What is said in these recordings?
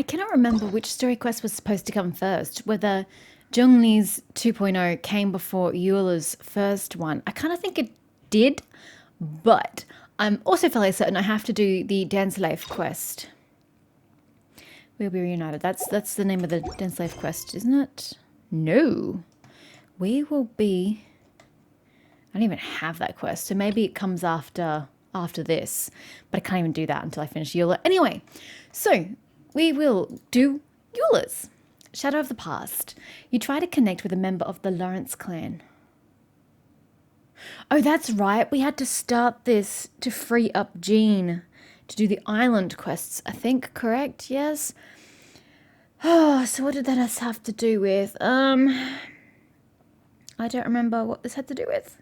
I cannot remember which story quest was supposed to come first, whether Zhongli's 2.0 came before Eula's first one. I kind of think it did, but I'm also fairly certain I have to do the Dance Life quest. We'll be reunited. That's the name of the Dance Life quest, isn't it? No. We will be... I don't even have that quest, so maybe it comes after this. But I can't even do that until I finish Eula. Anyway, so we will do Eula's. Shadow of the Past. You try to connect with a member of the Lawrence clan. Oh, that's right. We had to start this to free up Jean to do the island quests, I think, correct? Yes? Oh, so what did that have to do with? I don't remember what this had to do with.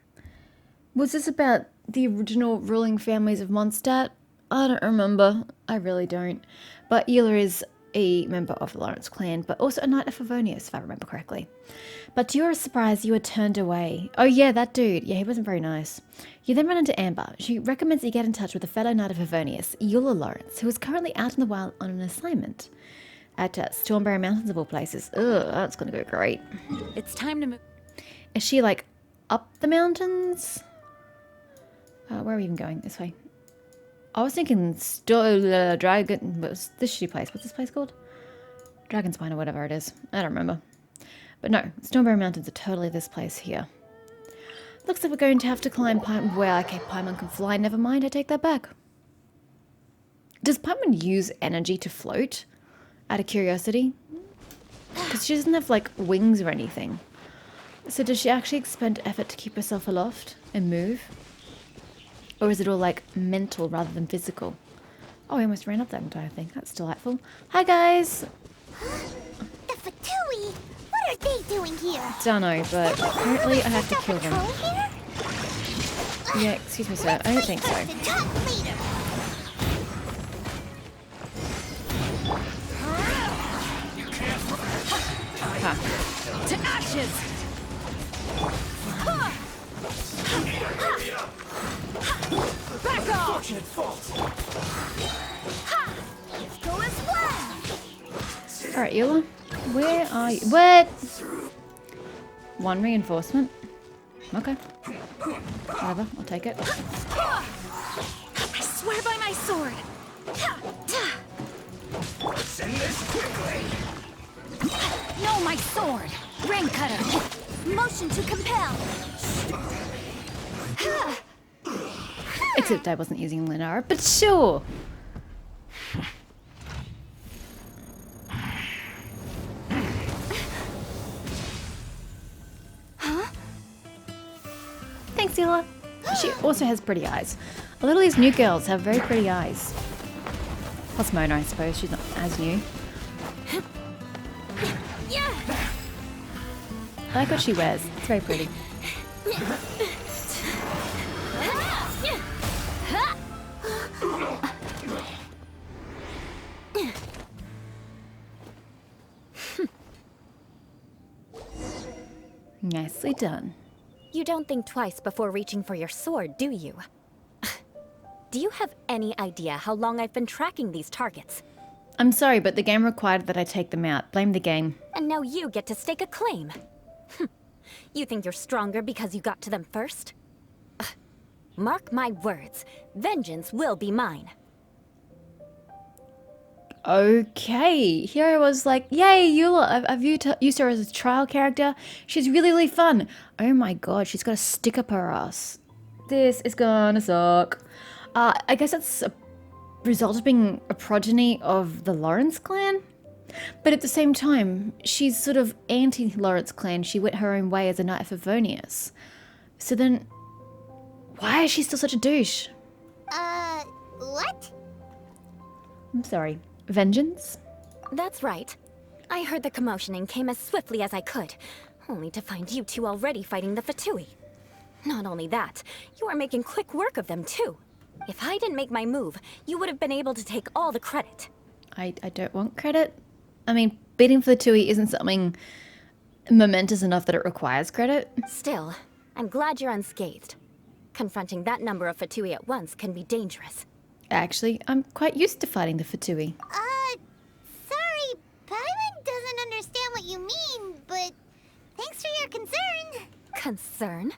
Was this about the original ruling families of Mondstadt? I don't remember. I really don't. But Eula is a member of the Lawrence clan, but also a knight of Favonius, if I remember correctly. But to your surprise, you were turned away. Oh yeah, that dude. Yeah, he wasn't very nice. You then run into Amber. She recommends you get in touch with a fellow knight of Favonius, Eula Lawrence, who is currently out in the wild on an assignment at Stormberry Mountains of all places. Ugh, that's gonna go great. It's time to move. Is she like up the mountains? Where are we even going? This way. I was thinking Dragon... What's this shitty place? What's this place called? Dragonspine or whatever it is. I don't remember. But no, Stormberry Mountains are totally this place here. Looks like we're going to have to climb Paimon. Well, okay, Paimon can fly. Never mind, I take that back. Does Paimon use energy to float? Out of curiosity? Because she doesn't have, like, wings or anything. So does she actually expend effort to keep herself aloft and move? Or is it all, like, mental rather than physical? Oh, I almost ran up that entire thing. That's delightful. Hi, guys! The Fatui! What are they doing here? Don't know, but apparently I have to kill them. Here? Yeah, excuse me, sir. I don't think so. The top leader. Ha. To ashes! Back off! Go as one. Alright, Eula. Where are you? What? One reinforcement. Okay. Whatever, I'll take it. I swear by my sword! Send this quickly. No, my sword! Ring cutter! Motion to compel. Except I wasn't using Lunara, but sure. Thanks, Eula. She also has pretty eyes. A lot of these new girls have very pretty eyes. Plus Mona, I suppose. She's not as new. I like what she wears. It's very pretty. Nicely done. You don't think twice before reaching for your sword, do you? Do you have any idea how long I've been tracking these targets? I'm sorry, but the game required that I take them out. Blame the game. And now you get to stake a claim. You think you're stronger because you got to them first? Mark my words, vengeance will be mine. Okay, here I was like, yay, Eula, I've used her as a trial character. She's really, really fun. Oh my god, she's got a stick up her ass. This is gonna suck. I guess it's a result of being a progeny of the Lawrence clan? But at the same time, she's sort of anti-Lawrence clan. She went her own way as a knight of Favonius. So then, why is she still such a douche? What? I'm sorry. Vengeance? That's right. I heard the commotion and came as swiftly as I could, only to find you two already fighting the Fatui. Not only that, you are making quick work of them too. If I didn't make my move, you would have been able to take all the credit. I don't want credit. I mean, beating Fatui isn't something momentous enough that it requires credit. Still, I'm glad you're unscathed. Confronting that number of Fatui at once can be dangerous. Actually, I'm quite used to fighting the Fatui. Sorry, Concern?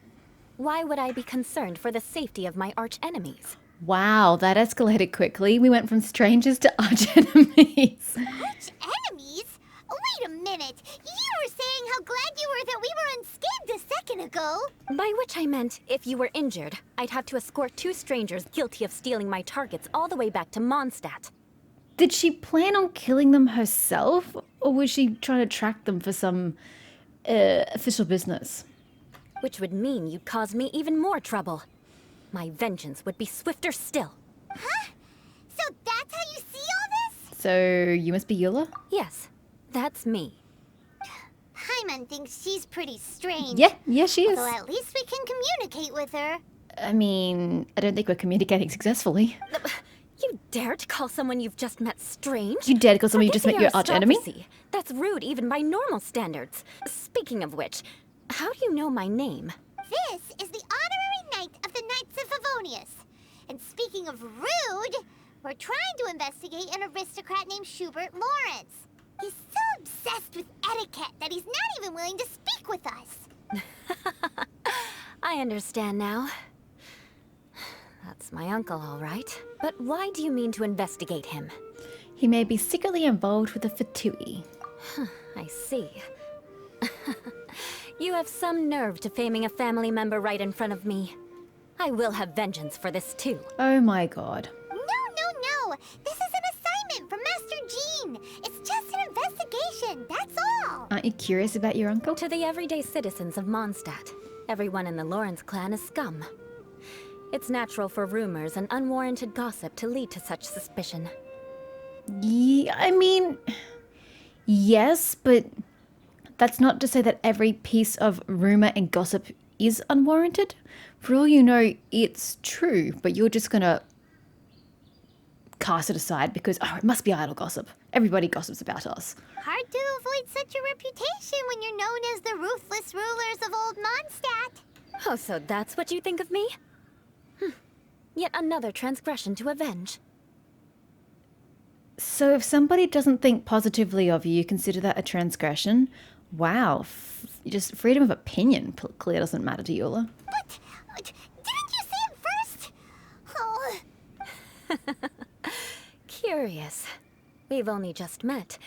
Why would I be concerned for the safety of my arch enemies? Wow, that escalated quickly. We went from strangers to arch enemies. Arch enemies? Wait a minute. You were saying how glad you were that we were unscathed a second ago. By which I meant, if you were injured, I'd have to escort 2 strangers guilty of stealing my targets all the way back to Mondstadt. Did she plan on killing them herself? Or was she trying to track them for some official business? Which would mean you'd cause me even more trouble. My vengeance would be swifter still. Huh? So that's how you see all this? So you must be Eula? Yes, that's me. Hyman thinks she's pretty strange. Yeah, she is. Although at least we can communicate with her. I mean, I don't think we're communicating successfully. You dare to call someone you've just met strange? You dare to call someone you just met your arch enemy? Aristocracy. That's rude even by normal standards. Speaking of which, how do you know my name? This is the honorary knight of the Knights of Favonius. And speaking of rude, we're trying to investigate an aristocrat named Schubert Lawrence. He's so obsessed with etiquette that he's not even willing to speak with us. I understand now. That's my uncle, all right. But why do you mean to investigate him? He may be secretly involved with the Fatui. I see. You have some nerve to faming a family member right in front of me. I will have vengeance for this too. Oh my god. No. This is an assignment from Master Jean. It's just an investigation, that's all. Aren't you curious about your uncle? To the everyday citizens of Mondstadt, everyone in the Lawrence clan is scum. It's natural for rumors and unwarranted gossip to lead to such suspicion. Yeah, I mean, yes, but that's not to say that every piece of rumor and gossip is unwarranted. For all you know, it's true, but you're just gonna cast it aside because, oh, it must be idle gossip. Everybody gossips about us. Hard to avoid such a reputation when you're known as the ruthless rulers of Old Mondstadt. Oh, so that's what you think of me? Yet another transgression to avenge. So if somebody doesn't think positively of you, you consider that a transgression? Wow, just freedom of opinion clearly doesn't matter to Eula. But didn't you say it first? Oh. Curious. We've only just met,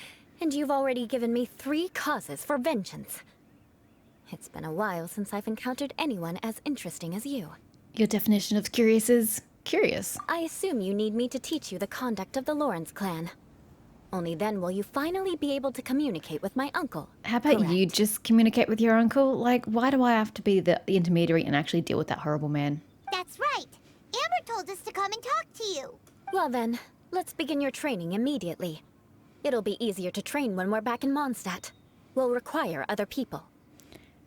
and you've already given me 3 causes for vengeance. It's been a while since I've encountered anyone as interesting as you. Your definition of curious is curious. I assume you need me to teach you the conduct of the Lawrence clan. Only then will you finally be able to communicate with my uncle. How about you correct? just communicate with your uncle? Like, why do I have to be the intermediary and actually deal with that horrible man? That's right. Amber told us to come and talk to you. Well then, let's begin your training immediately. It'll be easier to train when we're back in Mondstadt. We'll require other people.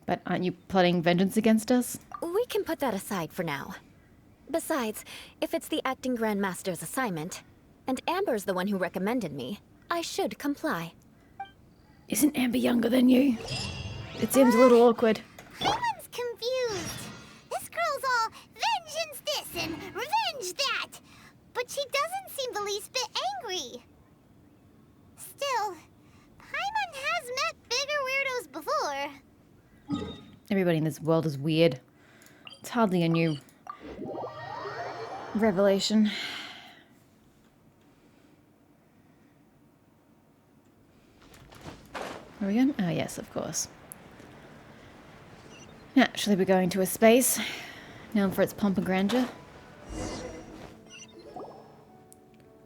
But aren't you plotting vengeance against us? We can put that aside for now. Besides, if it's the acting Grandmaster's assignment, and Amber's the one who recommended me, I should comply. Isn't Amber younger than you? It seems a little awkward. Hyman's confused. This girl's all vengeance this and revenge that. But she doesn't seem the least bit angry. Still, Hyman has met bigger weirdos before. Everybody in this world is weird. It's hardly a new revelation. Are we going? Oh, yes, of course. Naturally, we're going to a space, known for its pomp and grandeur.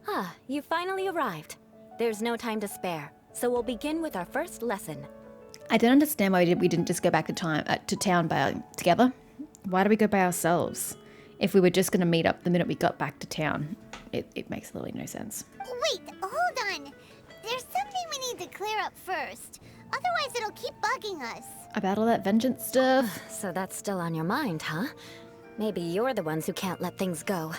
Ah, you finally arrived. There's no time to spare, so we'll begin with our first lesson. I don't understand why we didn't just go back to town together. Why do we go by ourselves? If we were just going to meet up the minute we got back to town, it makes literally no sense. Wait, hold on. There's something we need to clear up first. Otherwise, it'll keep bugging us. About all that vengeance stuff? So that's still on your mind, huh? Maybe you're the ones who can't let things go.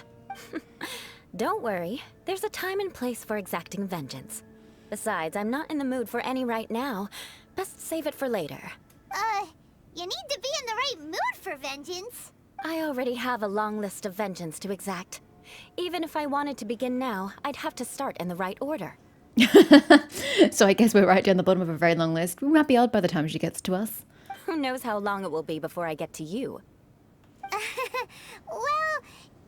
Don't worry, there's a time and place for exacting vengeance. Besides, I'm not in the mood for any right now. Best save it for later. You need to be in the right mood for vengeance. I already have a long list of vengeance to exact. Even if I wanted to begin now, I'd have to start in the right order. So I guess we're right down the bottom of a very long list. We might be old by the time she gets to us. Who knows how long it will be before I get to you? Well,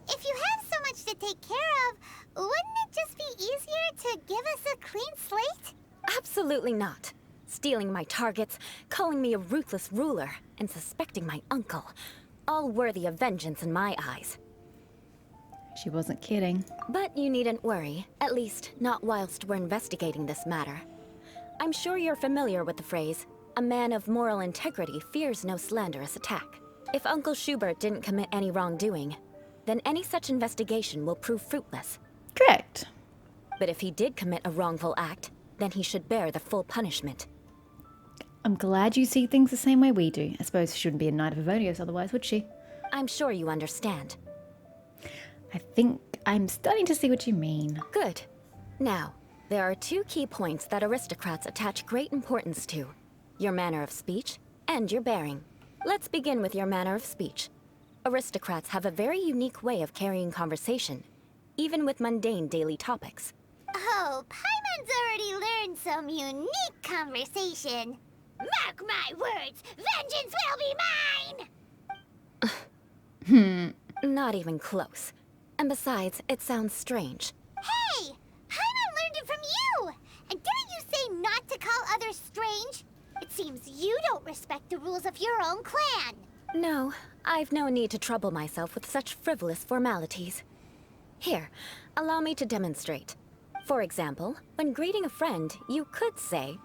if you have so much to take care of, wouldn't it just be easier to give us a clean slate? Absolutely not. Stealing my targets, calling me a ruthless ruler, and suspecting my uncle. All worthy of vengeance in my eyes. She wasn't kidding. But you needn't worry, at least not whilst we're investigating this matter. I'm sure you're familiar with the phrase, a man of moral integrity fears no slanderous attack. If Uncle Schubert didn't commit any wrongdoing, then any such investigation will prove fruitless. Correct. But if he did commit a wrongful act, then he should bear the full punishment. I'm glad you see things the same way we do. I suppose she shouldn't be a Knight of Avonius otherwise, would she? I'm sure you understand. I think I'm starting to see what you mean. Good. Now, there are two key points that aristocrats attach great importance to. Your manner of speech and your bearing. Let's begin with your manner of speech. Aristocrats have a very unique way of carrying conversation, even with mundane daily topics. Oh, Paimon's already learned some unique conversation. Mark my words, vengeance will be mine! Not even close. And besides, it sounds strange. Hey! Paimon learned it from you! And didn't you say not to call others strange? It seems you don't respect the rules of your own clan. No, I've no need to trouble myself with such frivolous formalities. Here, allow me to demonstrate. For example, when greeting a friend, you could say,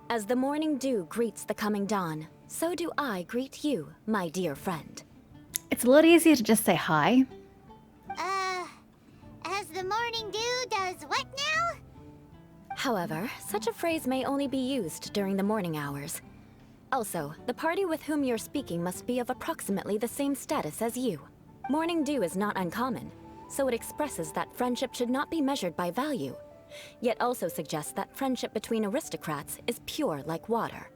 "As the morning dew greets the coming dawn, so do I greet you, my dear friend." It's a lot easier to just say hi. As the morning dew does what now? However, such a phrase may only be used during the morning hours. Also, the party with whom you're speaking must be of approximately the same status as you. Morning dew is not uncommon, so it expresses that friendship should not be measured by value, yet also suggests that friendship between aristocrats is pure like water.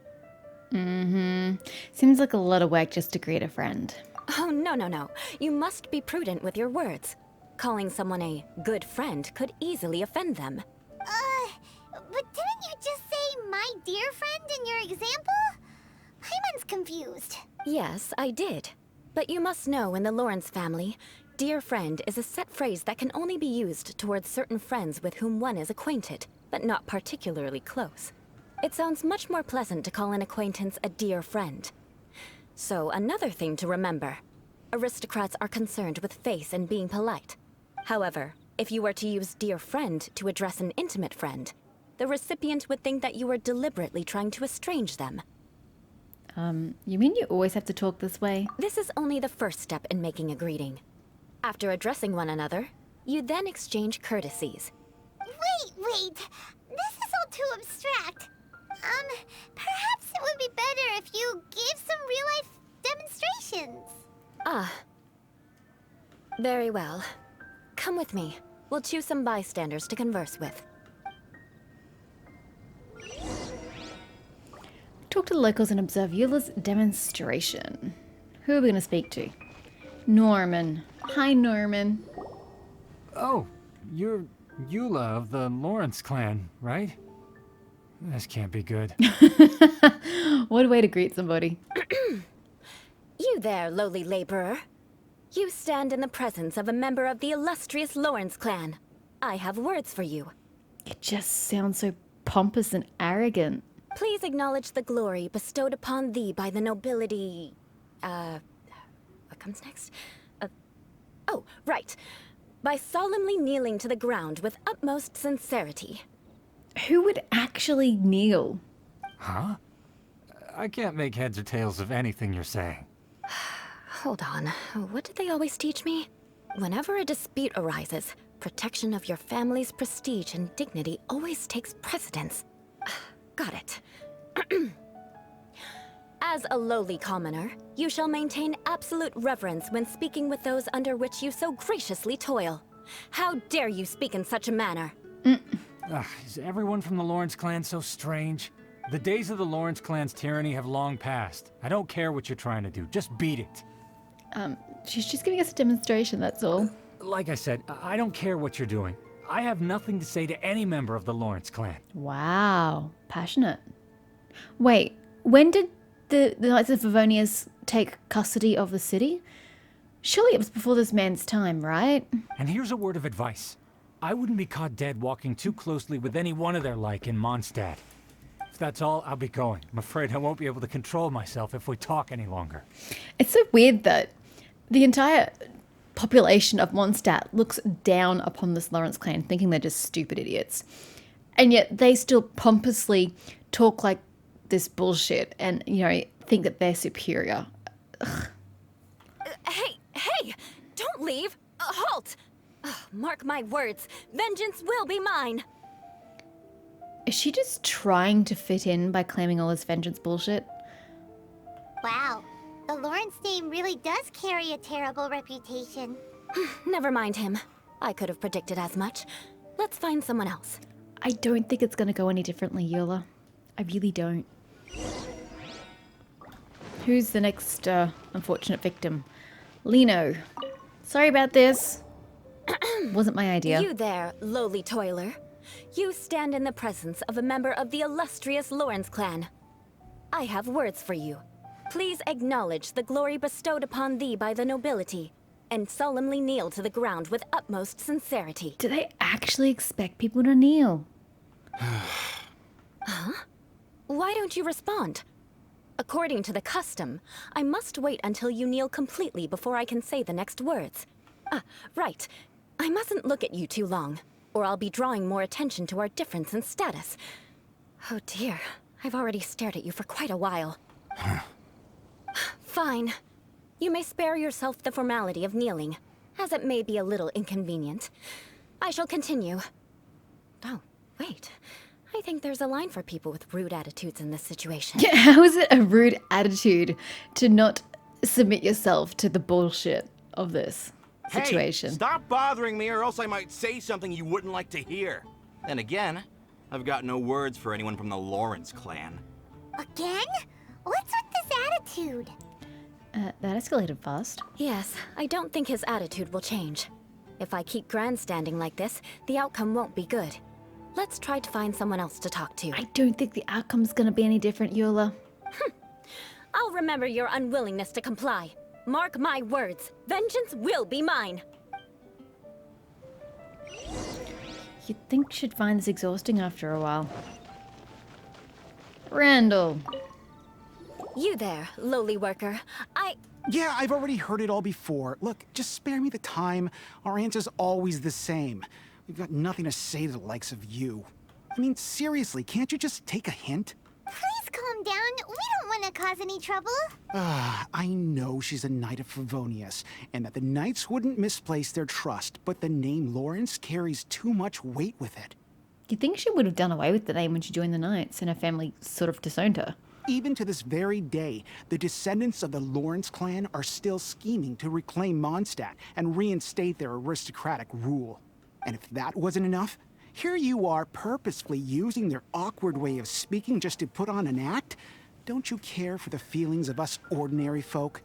Seems like a lot of work just to greet a friend. Oh, no. You must be prudent with your words. Calling someone a good friend could easily offend them. But didn't you just say my dear friend in your example? Paimon's confused. Yes, I did. But you must know in the Lawrence family, dear friend is a set phrase that can only be used towards certain friends with whom one is acquainted, but not particularly close. It sounds much more pleasant to call an acquaintance a dear friend. So, another thing to remember. Aristocrats are concerned with face and being polite. However, if you were to use dear friend to address an intimate friend, the recipient would think that you were deliberately trying to estrange them. You mean you always have to talk this way? This is only the first step in making a greeting. After addressing one another, you then exchange courtesies. Wait. This is all too abstract. Perhaps it would be better if you gave some real-life demonstrations. Ah. Very well. Come with me. We'll choose some bystanders to converse with. Talk to the locals and observe Eula's demonstration. Who are we going to speak to? Norman. Hi, Norman. Oh, you're Eula of the Lawrence clan, right? This can't be good. What a way to greet somebody. You there, lowly laborer. You stand in the presence of a member of the illustrious Lawrence clan. I have words for you. It just sounds so pompous and arrogant. Please acknowledge the glory bestowed upon thee by the nobility... what comes next? Oh, right. By solemnly kneeling to the ground with utmost sincerity. Who would actually kneel? Huh? I can't make heads or tails of anything you're saying. Hold on. What did they always teach me? Whenever a dispute arises, protection of your family's prestige and dignity always takes precedence. Got it. As a lowly commoner, you shall maintain absolute reverence when speaking with those under which you so graciously toil. How dare you speak in such a manner? Is everyone from the Lawrence clan so strange? The days of the Lawrence clan's tyranny have long passed. I don't care what you're trying to do, just beat it. She's just giving us a demonstration, that's all. Like I said, I don't care what you're doing. I have nothing to say to any member of the Lawrence clan. Wow. Passionate. Wait, when did the Knights of Favonius take custody of the city? Surely it was before this man's time, right? And here's a word of advice. I wouldn't be caught dead walking too closely with any one of their like in Mondstadt. If that's all, I'll be going. I'm afraid I won't be able to control myself if we talk any longer. It's so weird that the entire population of Mondstadt looks down upon this Lawrence clan, thinking they're just stupid idiots. And yet they still pompously talk like this bullshit and, think that they're superior. Hey! Don't leave! Halt! Mark my words, vengeance will be mine! Is she just trying to fit in by claiming all this vengeance bullshit? Wow, the Lawrence name really does carry a terrible reputation. Never mind him. I could have predicted as much. Let's find someone else. I don't think it's going to go any differently, Eula. I really don't. Who's the next unfortunate victim? Lino. Sorry about this. Wasn't my idea. You there, lowly toiler. You stand in the presence of a member of the illustrious Lawrence clan. I have words for you. Please acknowledge the glory bestowed upon thee by the nobility, and solemnly kneel to the ground with utmost sincerity. Do they actually expect people to kneel? Huh? Why don't you respond? According to the custom, I must wait until you kneel completely before I can say the next words. Right. I mustn't look at you too long, or I'll be drawing more attention to our difference in status. Oh dear, I've already stared at you for quite a while. Fine. You may spare yourself the formality of kneeling, as it may be a little inconvenient. I shall continue. Oh, wait. I think there's a line for people with rude attitudes in this situation. Yeah, how is it a rude attitude to not submit yourself to the bullshit of this situation? Hey, stop bothering me or else I might say something you wouldn't like to hear. Then again, I've got no words for anyone from the Lawrence clan. Again? What's with this attitude? That escalated fast. Yes, I don't think his attitude will change. If I keep grandstanding like this, the outcome won't be good. Let's try to find someone else to talk to. I don't think the outcome's gonna be any different, Eula. I'll remember your unwillingness to comply. Mark my words, vengeance will be mine. You'd think she'd find this exhausting after a while. Randall. You there, lowly worker. Yeah, I've already heard it all before. Look, just spare me the time. Our answer's always the same. We've got nothing to say to the likes of you. I mean, seriously, can't you just take a hint? Please calm down. We don't want to cause any trouble. I know she's a Knight of Favonius, and that the Knights wouldn't misplace their trust, but the name Lawrence carries too much weight with it. You'd think she would have done away with the name when she joined the Knights and her family sort of disowned her. Even to this very day, the descendants of the Lawrence clan are still scheming to reclaim Mondstadt and reinstate their aristocratic rule. And if that wasn't enough, here you are purposefully using their awkward way of speaking just to put on an act? Don't you care for the feelings of us ordinary folk?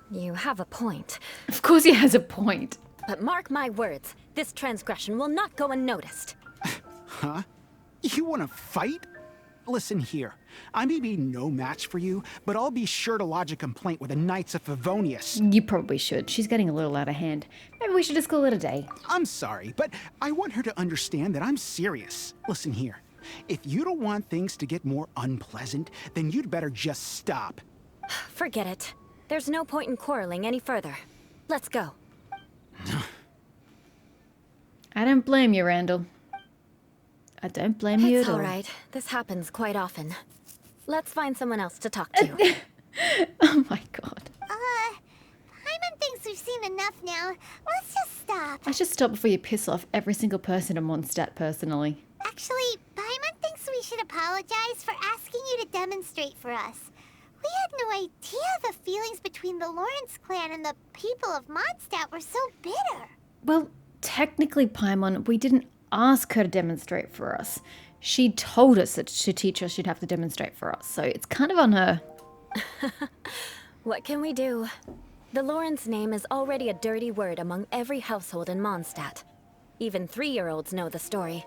You have a point. Of course he has a point. But mark my words, this transgression will not go unnoticed. Huh? You want to fight? Listen here, I may be no match for you, but I'll be sure to lodge a complaint with the Knights of Favonius. You probably should. She's getting a little out of hand. Maybe we should just call it a day. I'm sorry, but I want her to understand that I'm serious. Listen here, if you don't want things to get more unpleasant, then you'd better just stop. Forget it. There's no point in quarreling any further. Let's go. I don't blame you, Randall. I don't blame you It's at all. all right. This happens quite often. Let's find someone else to talk to. Oh my god. Paimon thinks we've seen enough now. Let's just stop. I should stop before you piss off every single person in Mondstadt personally. Actually, Paimon thinks we should apologize for asking you to demonstrate for us. We had no idea the feelings between the Lawrence clan and the people of Mondstadt were so bitter. Well, technically, Paimon, we didn't ask her to demonstrate for us. She told us that to teach us she'd have to demonstrate for us, so it's kind of on her. What can we do? The Lawrence name is already a dirty word among every household in Mondstadt. Even 3-year-olds know the story.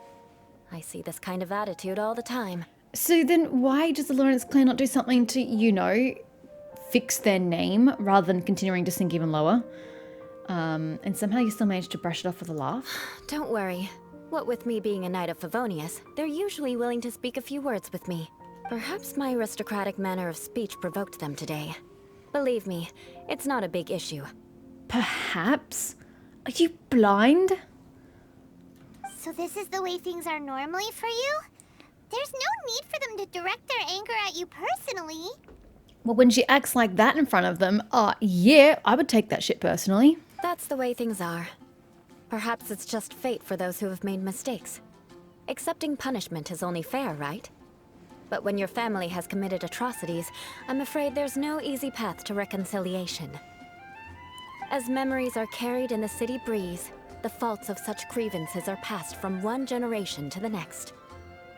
I see this kind of attitude all the time. So then why does the Lawrence clan not do something to, you know, fix their name rather than continuing to sink even lower? And somehow you still managed to brush it off with a laugh. Don't worry. What with me being a knight of Favonius, they're usually willing to speak a few words with me. Perhaps my aristocratic manner of speech provoked them today. Believe me, it's not a big issue. Perhaps? Are you blind? So this is the way things are normally for you? There's no need for them to direct their anger at you personally. Well, when she acts like that in front of them, yeah, I would take that shit personally. That's the way things are. Perhaps it's just fate for those who have made mistakes. Accepting punishment is only fair, right? But when your family has committed atrocities, I'm afraid there's no easy path to reconciliation. As memories are carried in the city breeze, the faults of such grievances are passed from one generation to the next.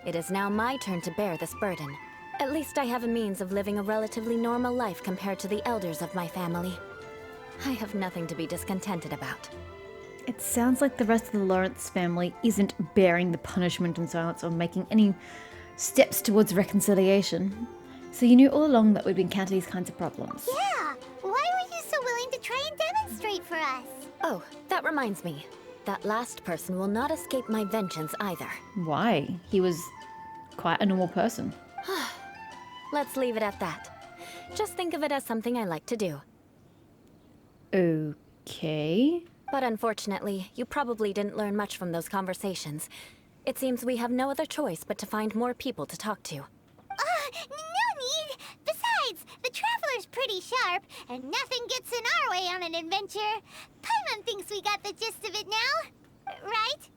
It is now my turn to bear this burden. At least I have a means of living a relatively normal life compared to the elders of my family. I have nothing to be discontented about. It sounds like the rest of the Lawrence family isn't bearing the punishment in silence or making any steps towards reconciliation. So you knew all along that we'd encounter these kinds of problems. Yeah, why were you so willing to try and demonstrate for us? Oh, that reminds me. That last person will not escape my vengeance either. Why? He was quite a normal person. Let's leave it at that. Just think of it as something I like to do. Okay. But unfortunately, you probably didn't learn much from those conversations. It seems we have no other choice but to find more people to talk to. No need! Besides, the Traveler's pretty sharp, and nothing gets in our way on an adventure. Paimon thinks we got the gist of it now. Right?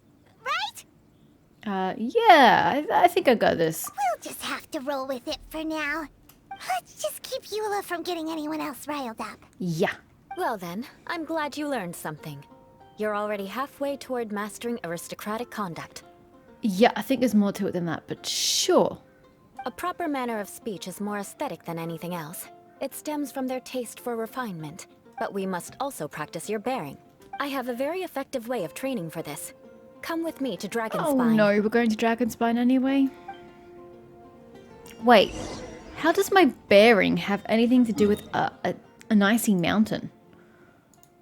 Right? Yeah, I think I got this. We'll just have to roll with it for now. Let's just keep Eula from getting anyone else riled up. Yeah. Well then, I'm glad you learned something. You're already halfway toward mastering aristocratic conduct. Yeah, I think there's more to it than that, but sure. A proper manner of speech is more aesthetic than anything else. It stems from their taste for refinement. But we must also practice your bearing. I have a very effective way of training for this. Come with me to Dragonspine. Oh no, we're going to Dragonspine anyway? Wait, how does my bearing have anything to do with an icy mountain?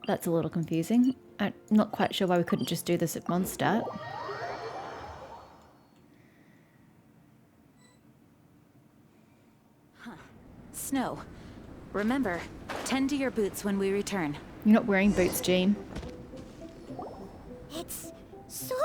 That's a little confusing. I'm not quite sure why we couldn't just do this at Mondstadt. Snow. Remember, tend to your boots when we return. You're not wearing boots, Jean. It's so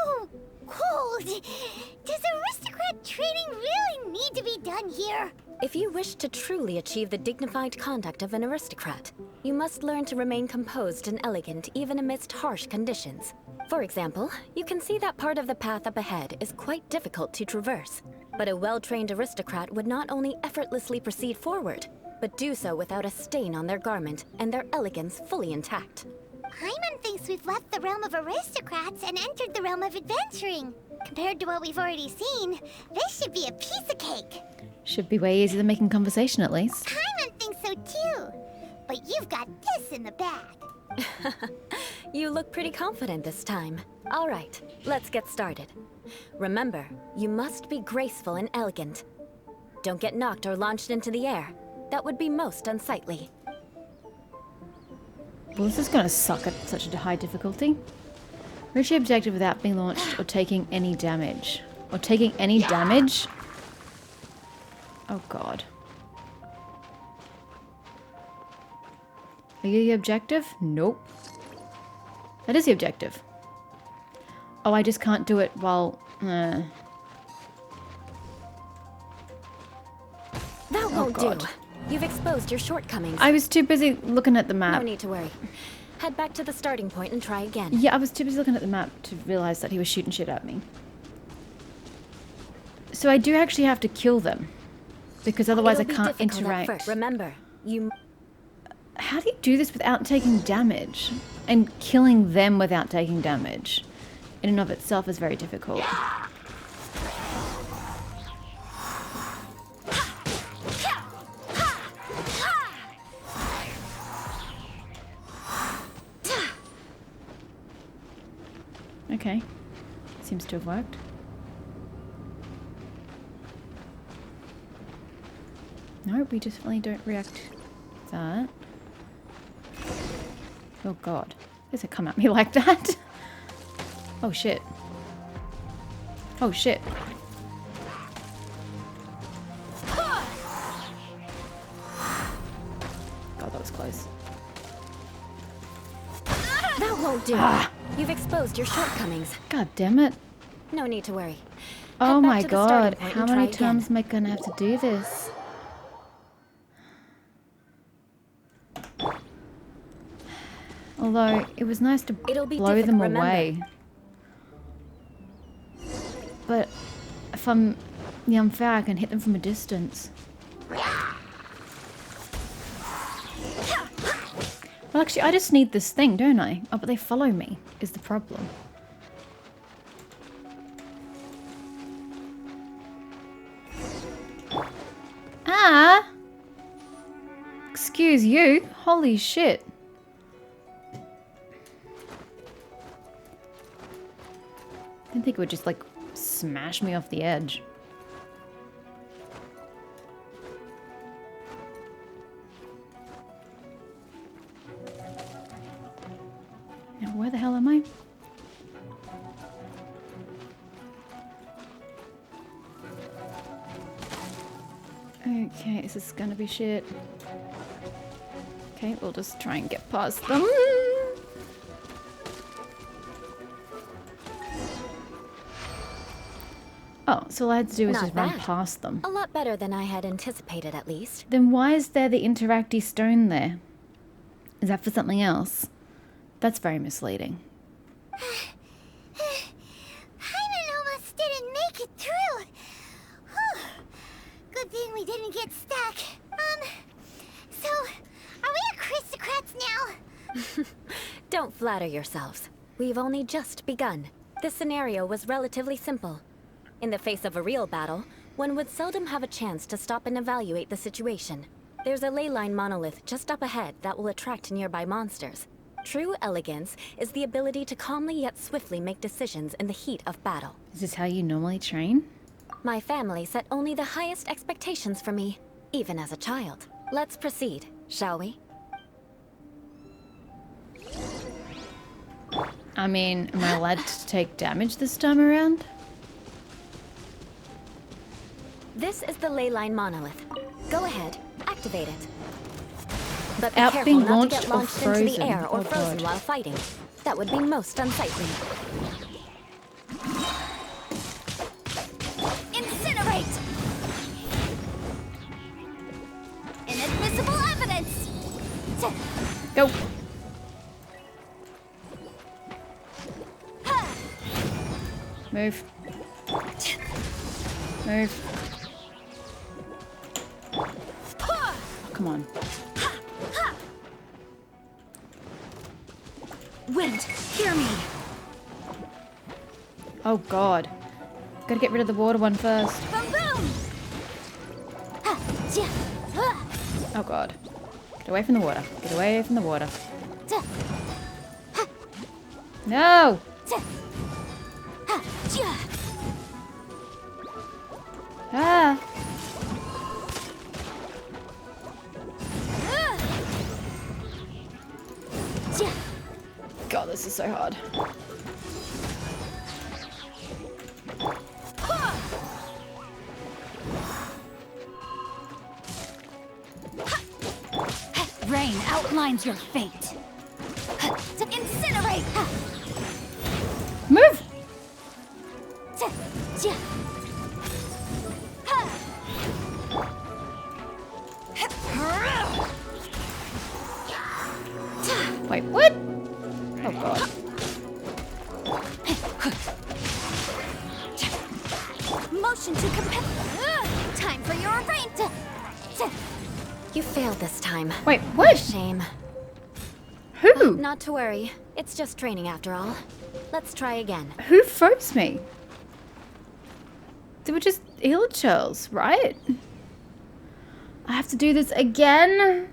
cold. Does aristocrat training really need to be done here? If you wish to truly achieve the dignified conduct of an aristocrat, you must learn to remain composed and elegant even amidst harsh conditions. For example, you can see that part of the path up ahead is quite difficult to traverse. But a well-trained aristocrat would not only effortlessly proceed forward, but do so without a stain on their garment and their elegance fully intact. Paimon thinks we've left the realm of aristocrats and entered the realm of adventuring. Compared to what we've already seen, this should be a piece of cake. Should be way easier than making conversation, at least. Paimon thinks so too. But you've got this in the bag. You look pretty confident this time. All right, let's get started. Remember, you must be graceful and elegant. Don't get knocked or launched into the air. That would be most unsightly. Well, this is going to suck at such a high difficulty. Reach the objective without being launched or taking any damage. Or taking any damage? Oh god. Are you the objective? Nope. That is the objective. Oh, I just can't do it while... That won't do. God. You've exposed your shortcomings. I was too busy looking at the No map. need to worry. Head back to the starting point and try again. Yeah, I was too busy looking at the map to realize that he was shooting shit at me. So I do actually have to kill them. Because otherwise I It'll be can't difficult at interact. first. Remember, you... How do you do this without taking damage? And killing them without taking damage, in and of itself, is very difficult. Okay. Seems to have worked. No, we definitely don't react to that. Oh god. Does it come at me like that? Oh shit. Oh shit. God, that was close. That won't do. Ah. You've exposed your shortcomings. God damn it. No need to worry. Oh Head back my to the starting god. point How and try many again. times am I gonna have to do this? Although, it was nice to It'll be blow them difficult, away. But if I'm unfair, I can hit them from a distance. Well, actually, I just need this thing, don't I? Oh, but they follow me, is the problem. Ah! Excuse you. Holy shit. I didn't think it would just, like, smash me off the edge. Now, where the hell am I? Okay, this is gonna be shit. Okay, we'll just try and get past them. Oh, so all I had to do was Not just run bad. past them. A lot better than I had anticipated, at least. Then why is there the interacty stone there? Is that for something else? That's very misleading. Hyman almost didn't make it through. Whew. Good thing we didn't get stuck. So, are we aristocrats now? Don't flatter yourselves. We've only just begun. This scenario was relatively simple. In the face of a real battle, one would seldom have a chance to stop and evaluate the situation. There's a ley line monolith just up ahead that will attract nearby monsters. True elegance is the ability to calmly yet swiftly make decisions in the heat of battle. Is this how you normally train? My family set only the highest expectations for me, even as a child. Let's proceed, shall we? I mean, am I allowed to take damage this time around? This is the ley line monolith. Go ahead, activate it. But be Out careful being not to launched get or launched into frozen? the air or Oh, frozen God. while fighting. That would be most unsightly. Incinerate! Inadmissible evidence! Go! Move. Move. Oh, come on. Wind, hear me. Oh god. Gotta get rid of the water one first. Boom boom! Oh god. Get away from the water. Get away from the water. No! Ah! God, this is so hard. Rain outlines your fate. Incinerate! Move! Wait, what? Oh god. Motion to compel. Time for your reign. You failed this time. Wait, what? Shame. Who? Not to worry. It's just training after all. Let's try again. Who froze me? They were just eel chills, right? I have to do this again?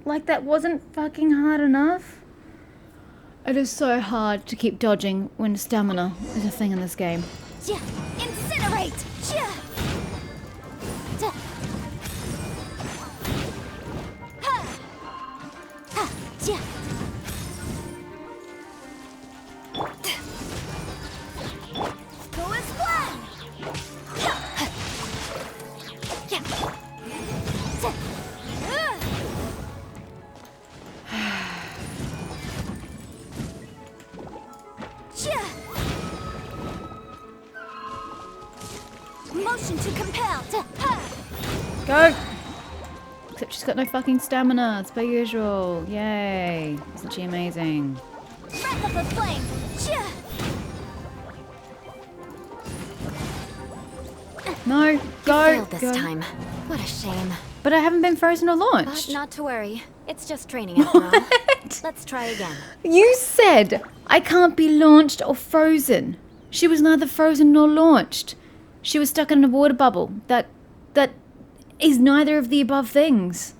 Like that wasn't fucking hard enough? It is so hard to keep dodging when stamina is a thing in this game. Incinerate! Motion to compel. Go! Except she's got no fucking stamina. It's per usual. Yay. Isn't she amazing? Breath of the flame. No, go! Failed this Go. time. What a shame. But I haven't been frozen or But launched. not to worry. It's just training after all. What? Let's try again. You said I can't be launched or frozen. She was neither frozen nor launched. She was stuck in a water bubble. That is neither of the above things.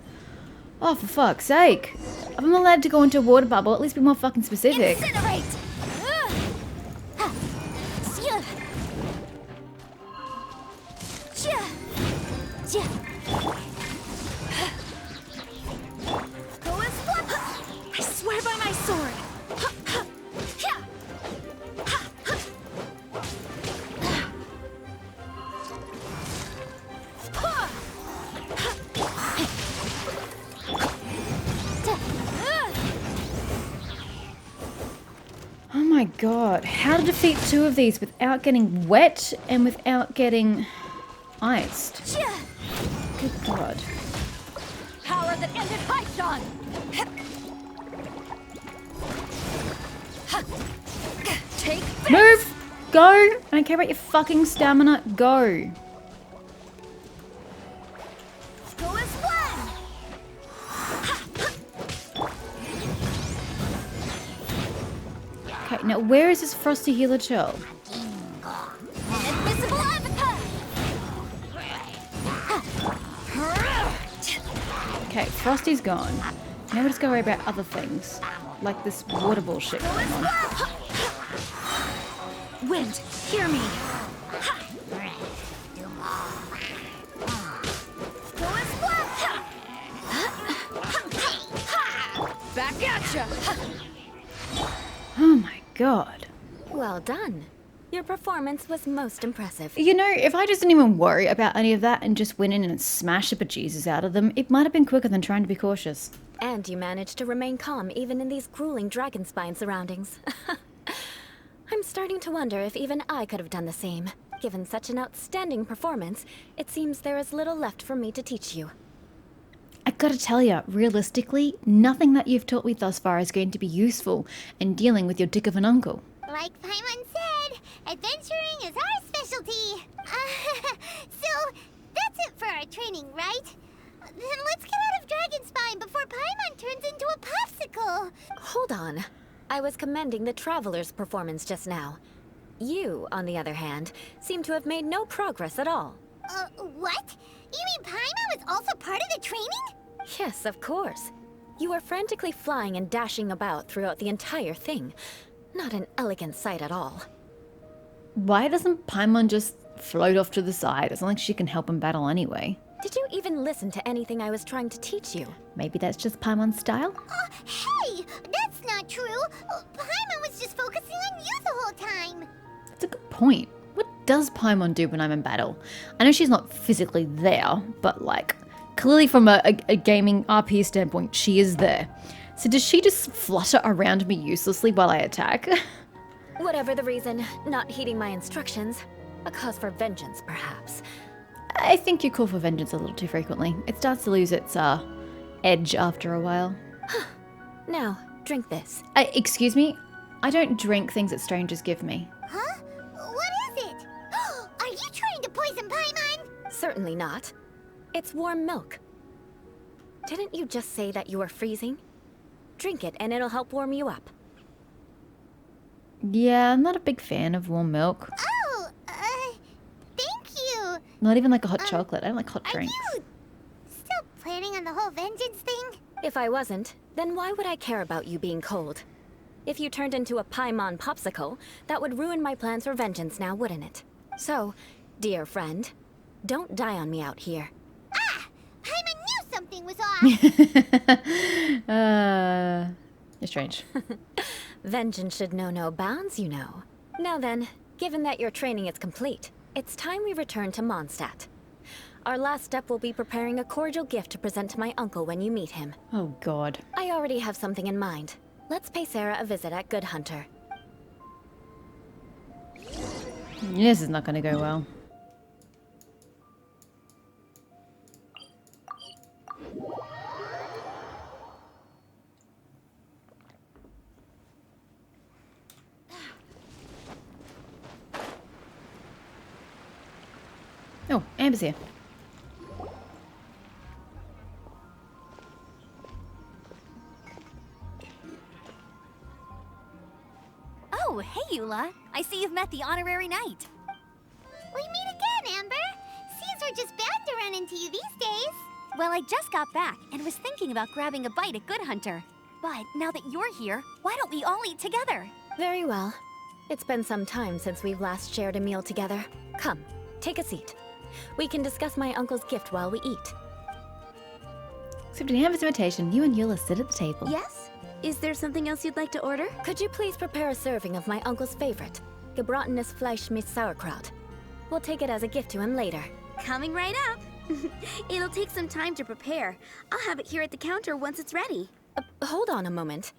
Oh, for fuck's sake. If I'm allowed to go into a water bubble, at least be more fucking specific. Incinerate! I swear by my sword! Oh my god. How to defeat two of these without getting wet and without getting iced? Good god. Power that ended Python! Take this! Move! Go! I don't care about your fucking stamina. Go. Go as one! Okay, now where is this frosty healer chill? Invisible avatar! Okay, Frosty's gone. Now we just go worry about other things. Like this water bullshit going on. Wind, hear me. Back at ya! Oh my god. Well done. Your performance was most impressive. You know, if I just didn't even worry about any of that and just went in and smashed the bejesus out of them, it might have been quicker than trying to be cautious. And you managed to remain calm even in these grueling dragon spine surroundings. I'm starting to wonder if even I could have done the same. Given such an outstanding performance, it seems there is little left for me to teach you. I gotta tell ya, realistically, nothing that you've taught me thus far is going to be useful in dealing with your dick of an uncle. Like Paimon said, adventuring is our specialty. So, that's it for our training, right? Then let's get out of Dragonspine before Paimon turns into a popsicle. Hold on. I was commending the Traveler's performance just now. You, on the other hand, seem to have made no progress at all. What? You mean Paimon was also part of the training? Yes, of course. You were frantically flying and dashing about throughout the entire thing. Not an elegant sight at all. Why doesn't Paimon just float off to the side? It's not like she can help him battle anyway. Did you even listen to anything I was trying to teach you? Maybe that's just Paimon's style? Hey! That's not true! Paimon was just focusing on you the whole time! That's a good point. What does Paimon do when I'm in battle? I know she's not physically there, but like, clearly from a gaming RP standpoint, she is there. So does she just flutter around me uselessly while I attack? Whatever the reason, not heeding my instructions. A cause for vengeance, perhaps. I think you call for vengeance a little too frequently. It starts to lose its edge after a while. Now, drink this. Excuse me? I don't drink things that strangers give me. Huh? What is it? Are you trying to poison Paimon? Certainly not. It's warm milk. Didn't you just say that you were freezing? Drink it and it'll help warm you up. Yeah, I'm not a big fan of warm milk. Oh, thank you. Not even like a hot chocolate. I don't like hot Are drinks. you still planning on the whole vengeance thing? If I wasn't, then why would I care about you being cold? If you turned into a Paimon popsicle, that would ruin my plans for vengeance now, wouldn't it? So, dear friend, don't die on me out here. Ah! Paimon knew something was off! You're strange. Vengeance should know no bounds, you know. Now then, given that your training is complete, it's time we return to Mondstadt. Our last step will be preparing a cordial gift to present to my uncle when you meet him. Oh god. I already have something in mind. Let's pay Sarah a visit at Good Hunter. This is not gonna go well. Oh, Amber's here. Oh, hey, Eula. I see you've met the honorary knight. We meet again, Amber. Seems we're just bound to run into you these days. Well, I just got back and was thinking about grabbing a bite at Good Hunter. But now that you're here, why don't we all eat together? Very well. It's been some time since we've last shared a meal together. Come, take a seat. We can discuss my uncle's gift while we eat. Accepting Amber's invitation, you and Eula sit at the table. Yes? Is there something else you'd like to order? Could you please prepare a serving of my uncle's favorite, gebratenes Fleisch mit Sauerkraut? We'll take it as a gift to him later. Coming right up. It'll take some time to prepare. I'll have it here at the counter once it's ready. Hold on a moment.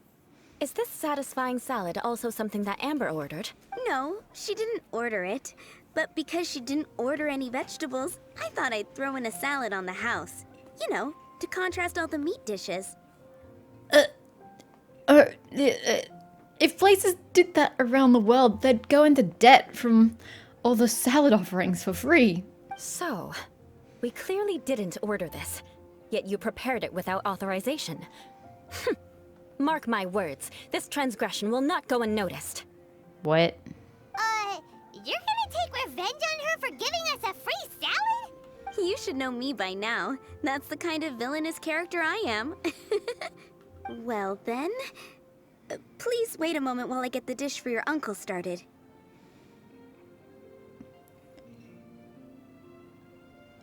Is this satisfying salad also something that Amber ordered? No, she didn't order it. But because she didn't order any vegetables, I thought I'd throw in a salad on the house. You know, to contrast all the meat dishes. If places did that around the world, they'd go into debt from all the salad offerings for free. So, we clearly didn't order this, yet you prepared it without authorization. Mark my words, this transgression will not go unnoticed. What? You're gonna take revenge on her for giving us a free salad? You should know me by now. That's the kind of villainous character I am. Well then, please wait a moment while I get the dish for your uncle started.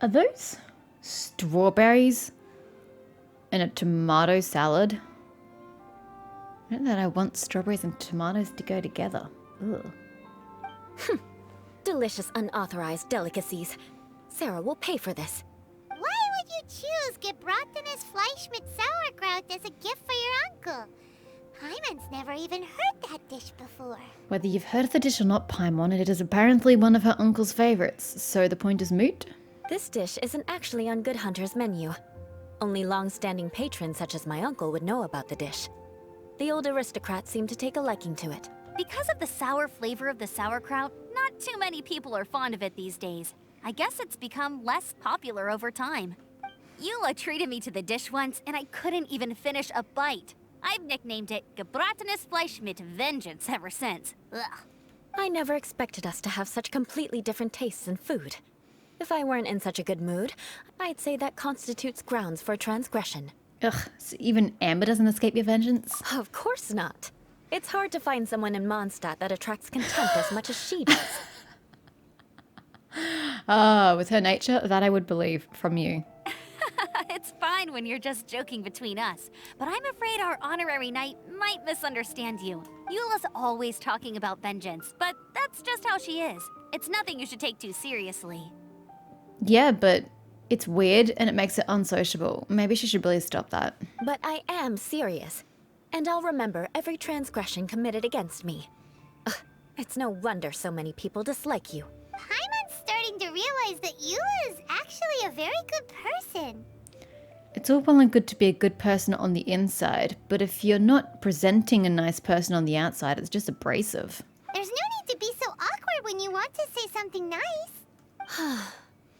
Are those strawberries and a tomato salad? I don't know that I want strawberries and tomatoes to go together. Ugh. Delicious unauthorized delicacies. Sarah will pay for this. Why would you choose gebratenes Fleisch mit Sauerkraut as a gift for your uncle? Paimon's never even heard that dish before. Whether you've heard of the dish or not, Paimon, it is apparently one of her uncle's favorites, so the point is moot. This dish isn't actually on Good Hunter's menu. Only long-standing patrons such as my uncle would know about the dish. The old aristocrats seem to take a liking to it. Because of the sour flavor of the sauerkraut, not too many people are fond of it these days. I guess it's become less popular over time. Eula treated me to the dish once, and I couldn't even finish a bite. I've nicknamed it gebratenes Fleisch mit Vengeance ever since. Ugh. I never expected us to have such completely different tastes in food. If I weren't in such a good mood, I'd say that constitutes grounds for transgression. Ugh, so even Amber doesn't escape your vengeance? Of course not. It's hard to find someone in Mondstadt that attracts contempt as much as she does. With her nature, that I would believe from you. It's fine when you're just joking between us, but I'm afraid our honorary knight might misunderstand you. Eula's always talking about vengeance, but that's just how she is. It's nothing you should take too seriously. Yeah, but it's weird and it makes it unsociable. Maybe she should really stop that. But I am serious. And I'll remember every transgression committed against me. Ugh, it's no wonder so many people dislike you. Paimon's starting to realize that Eula is actually a very good person. It's all well and good to be a good person on the inside, but if you're not presenting a nice person on the outside, it's just abrasive. There's no need to be so awkward when you want to say something nice.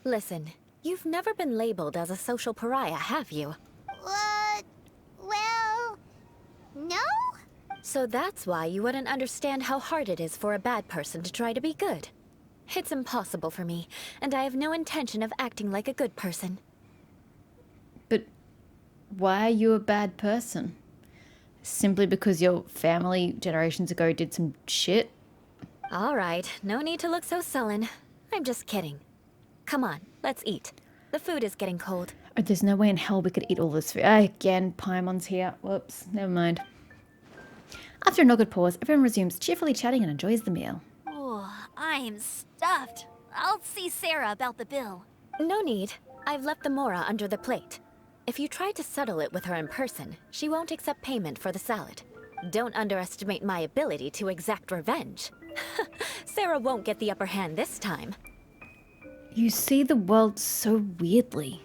Listen, you've never been labeled as a social pariah, have you? Well, no? So that's why you wouldn't understand how hard it is for a bad person to try to be good. It's impossible for me, and I have no intention of acting like a good person. But why are you a bad person? Simply because your family generations ago did some shit? All right, no need to look so sullen. I'm just kidding. Come on, let's eat. The food is getting cold. Oh, there's no way in hell we could eat all this food. Again, Paimon's here. Whoops, never mind. After an awkward pause, everyone resumes cheerfully chatting and enjoys the meal. Oh, I'm stuffed. I'll see Sarah about the bill. No need. I've left the mora under the plate. If you try to settle it with her in person, she won't accept payment for the salad. Don't underestimate my ability to exact revenge. Sarah won't get the upper hand this time. You see the world so weirdly.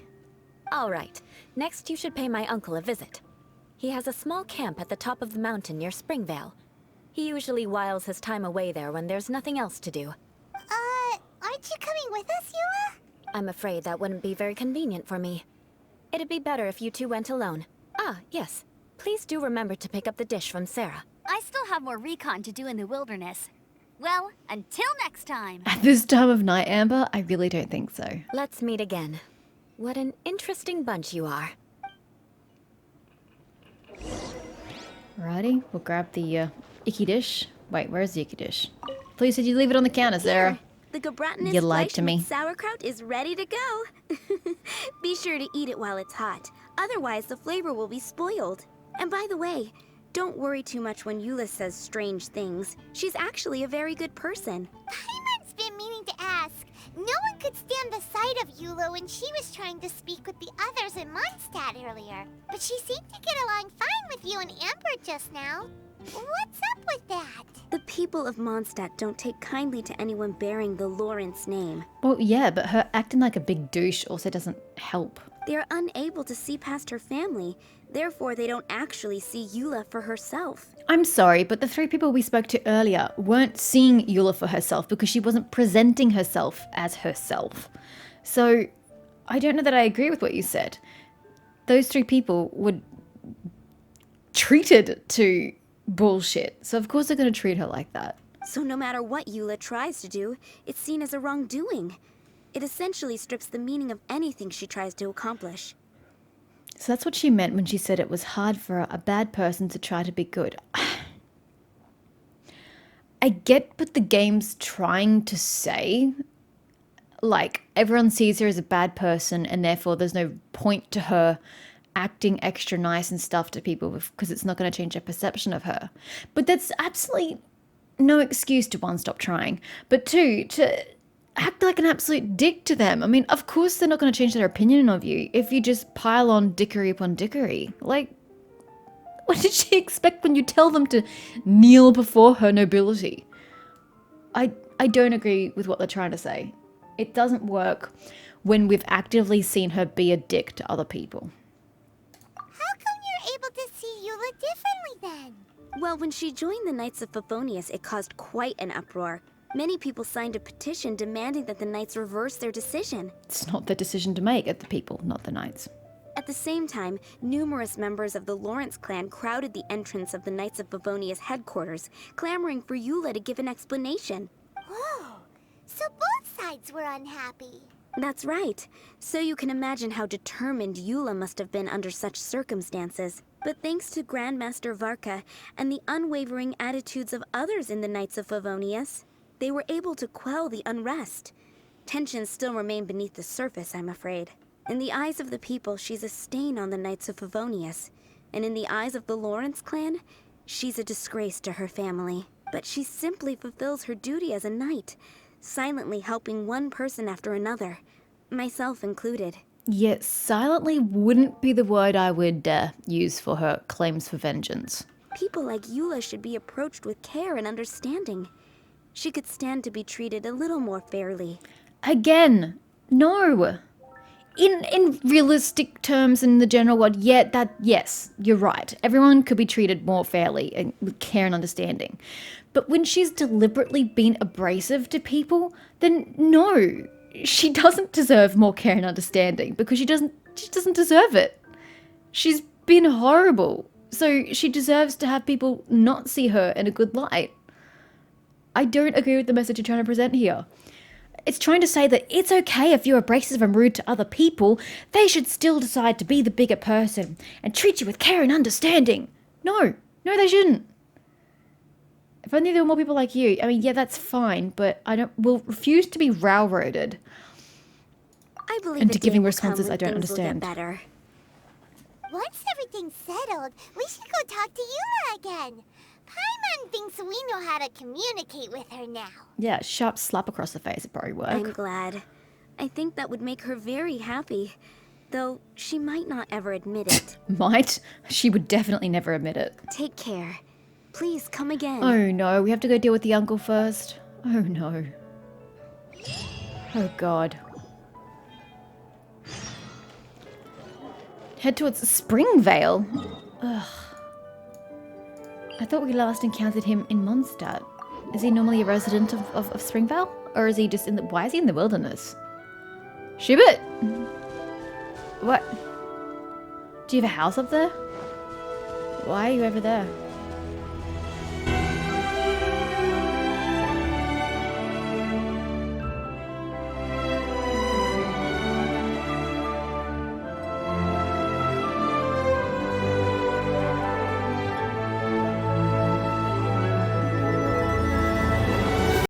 All right, next you should pay my uncle a visit. He has a small camp at the top of the mountain near Springvale. He usually whiles his time away there when there's nothing else to do. Aren't you coming with us, Eula? I'm afraid that wouldn't be very convenient for me. It'd be better if you two went alone. Ah, yes. Please do remember to pick up the dish from Sarah. I still have more recon to do in the wilderness. Well, until next time. At this time of night, Amber, I really don't think so. Let's meet again. What an interesting bunch you are. Alrighty, we'll grab the icky dish. Wait, where's the icky dish? Please said you leave it on the counter, Sarah. The gelatinous You lied to me. sauerkraut is ready to go. Be sure to eat it while it's hot. Otherwise, the flavor will be spoiled. And by the way, don't worry too much when Eula says strange things. She's actually a very good person. Paimon's been meaning to ask. No one could stand the sight of Eula when she was trying to speak with the others in Mondstadt earlier. But she seemed to get along fine with you and Amber just now. What's up with that? The people of Mondstadt don't take kindly to anyone bearing the Lawrence name. Well, yeah, but her acting like a big douche also doesn't help. They are unable to see past her family. Therefore, they don't actually see Eula for herself. I'm sorry, but the 3 people we spoke to earlier weren't seeing Eula for herself because she wasn't presenting herself as herself. So, I don't know that I agree with what you said. Those 3 people were treated to bullshit, so of course they're going to treat her like that. So no matter what Eula tries to do, it's seen as a wrongdoing. It essentially strips the meaning of anything she tries to accomplish. So that's what she meant when she said it was hard for a bad person to try to be good. I get what the game's trying to say. Like, everyone sees her as a bad person and therefore there's no point to her acting extra nice and stuff to people because it's not going to change their perception of her. But that's absolutely no excuse to 1, stop trying, but 2, to act like an absolute dick to them. I mean, of course they're not going to change their opinion of you if you just pile on dickery upon dickery. Like, what did she expect when you tell them to kneel before her nobility? I don't agree with what they're trying to say. It doesn't work when we've actively seen her be a dick to other people. How come you're able to see Eula differently then? Well, when she joined the Knights of Favonius, it caused quite an uproar. Many people signed a petition demanding that the Knights reverse their decision. It's not their decision to make, it's the people, not the Knights. At the same time, numerous members of the Lawrence clan crowded the entrance of the Knights of Favonius headquarters, clamoring for Eula to give an explanation. Whoa, so both sides were unhappy. That's right. So you can imagine how determined Eula must have been under such circumstances. But thanks to Grandmaster Varka and the unwavering attitudes of others in the Knights of Favonius, they were able to quell the unrest. Tensions still remain beneath the surface, I'm afraid. In the eyes of the people, she's a stain on the Knights of Favonius. And in the eyes of the Lawrence clan, she's a disgrace to her family. But she simply fulfills her duty as a knight, silently helping one person after another, myself included. Yet silently wouldn't be the word I would use for her claims for vengeance. People like Eula should be approached with care and understanding. She could stand to be treated a little more fairly. Again, no. In realistic terms, in the general world, yes, you're right. Everyone could be treated more fairly and with care and understanding. But when she's deliberately been abrasive to people, then no, she doesn't deserve more care and understanding because she doesn't deserve it. She's been horrible, so she deserves to have people not see her in a good light. I don't agree with the message you're trying to present here. It's trying to say that it's okay if you're abrasive and rude to other people. They should still decide to be the bigger person and treat you with care and understanding. No, they shouldn't. If only there were more people like you. I mean, yeah, that's fine, but we'll refuse to be railroaded. I believe into a day giving will responses come when I don't things will get understand. better. Once everything's settled, we should go talk to Eula again. Paimon thinks we know how to communicate with her now. Yeah, sharp slap across the face would probably work. I'm glad. I think that would make her very happy. Though she might not ever admit it. Might? She would definitely never admit it. Take care. Please come again. Oh no, we have to go deal with the uncle first. Oh no. Oh god. Head towards Springvale? Ugh. I thought we last encountered him in Mondstadt. Is he normally a resident of Springvale? Or is he just why is he in the wilderness? Schubert! What? Do you have a house up there? Why are you over there?